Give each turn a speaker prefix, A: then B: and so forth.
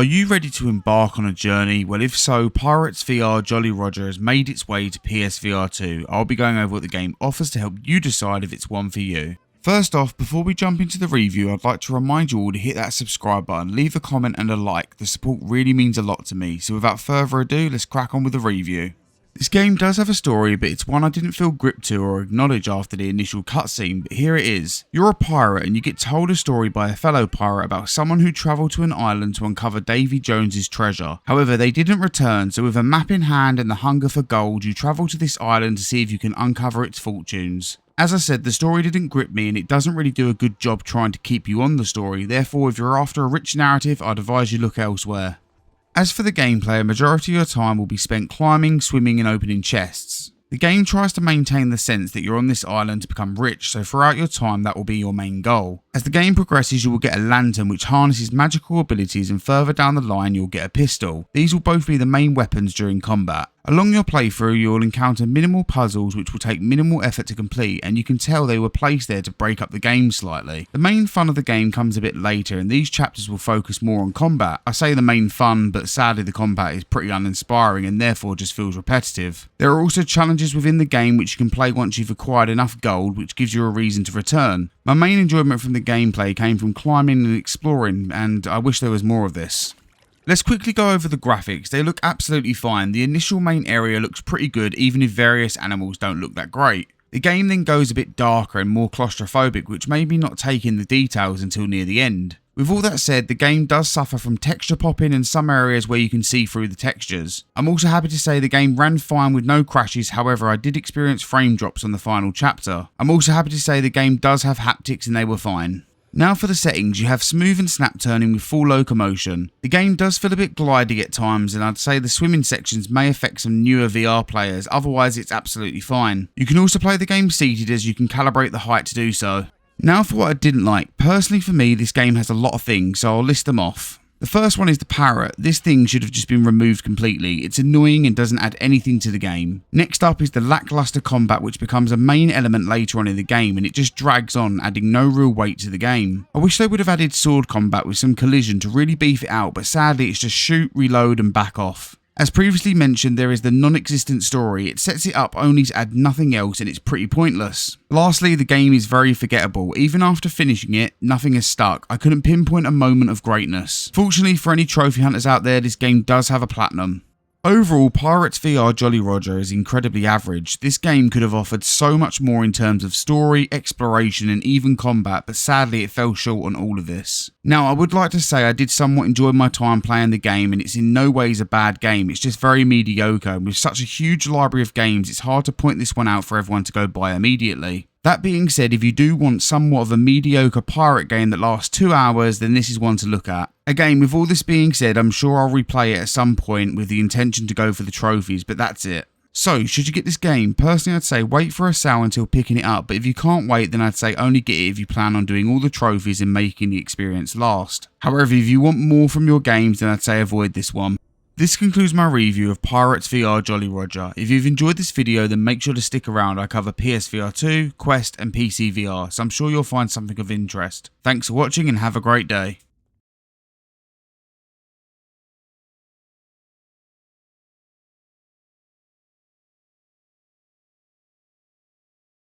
A: Are you ready to embark on a journey? Well, if so, Pirates VR Jolly Roger has made its way to PSVR2. I'll be going over what the game offers to help you decide if it's one for you. First off, before we jump into the review, I'd like to remind you all to hit that subscribe button, leave a comment and a like. The support really means a lot to me. So without further ado, let's crack on with the review. This game does have a story, but it's one I didn't feel gripped to or acknowledge after the initial cutscene, but here it is. You're a pirate and you get told a story by a fellow pirate about someone who travelled to an island to uncover Davy Jones's treasure. However, they didn't return, so with a map in hand and the hunger for gold, you travel to this island to see if you can uncover its fortunes. As I said, the story didn't grip me and it doesn't really do a good job trying to keep you on the story, therefore if you're after a rich narrative, I'd advise you look elsewhere. As for the gameplay, a majority of your time will be spent climbing, swimming and opening chests. The game tries to maintain the sense that you're on this island to become rich, so throughout your time that will be your main goal. As the game progresses you will get a lantern which harnesses magical abilities, and further down the line you'll get a pistol. These will both be the main weapons during combat. Along your playthrough you will encounter minimal puzzles which will take minimal effort to complete, and you can tell they were placed there to break up the game slightly. The main fun of the game comes a bit later and these chapters will focus more on combat. I say the main fun, but sadly the combat is pretty uninspiring and therefore just feels repetitive. There are also challenges within the game which you can play once you've acquired enough gold, which gives you a reason to return. My main enjoyment from the gameplay came from climbing and exploring, and I wish there was more of this. Let's quickly go over the graphics. They look absolutely fine. The initial main area looks pretty good even if various animals don't look that great. The game then goes a bit darker and more claustrophobic, which made me not take in the details until near the end. With all that said, the game does suffer from texture popping in some areas where you can see through the textures. I'm also happy to say the game ran fine with no crashes, however I did experience frame drops on the final chapter. I'm also happy to say the game does have haptics and they were fine. Now for the settings, you have smooth and snap turning with full locomotion. The game does feel a bit glidey at times and I'd say the swimming sections may affect some newer VR players, otherwise it's absolutely fine. You can also play the game seated as you can calibrate the height to do so. Now for what I didn't like. Personally for me this game has a lot of things, so I'll list them off. The first one is the parrot. This thing should have just been removed completely. It's annoying and doesn't add anything to the game. Next up is the lackluster combat, which becomes a main element later on in the game and it just drags on, adding no real weight to the game. I wish they would have added sword combat with some collision to really beef it out, but sadly it's just shoot, reload and back off. As previously mentioned, there is the non-existent story. It sets it up only to add nothing else and it's pretty pointless. Lastly, the game is very forgettable. Even after finishing it, nothing has stuck. I couldn't pinpoint a moment of greatness. Fortunately for any trophy hunters out there, this game does have a platinum. Overall, Pirates VR Jolly Roger is incredibly average. This game could have offered so much more in terms of story, exploration and even combat, but sadly it fell short on all of this. Now I would like to say I did somewhat enjoy my time playing the game and it's in no ways a bad game, it's just very mediocre, and with such a huge library of games it's hard to point this one out for everyone to go buy immediately. That being said, if you do want somewhat of a mediocre pirate game that lasts 2 hours, then this is one to look at. Again, with all this being said, I'm sure I'll replay it at some point with the intention to go for the trophies, but that's it. So, should you get this game? Personally I'd say wait for a sale until picking it up, but if you can't wait then I'd say only get it if you plan on doing all the trophies and making the experience last. However, if you want more from your games then I'd say avoid this one. This concludes my review of Pirates VR Jolly Roger. If you've enjoyed this video then make sure to stick around. I cover PSVR2, Quest and PC VR, so I'm sure you'll find something of interest. Thanks for watching and have a great day.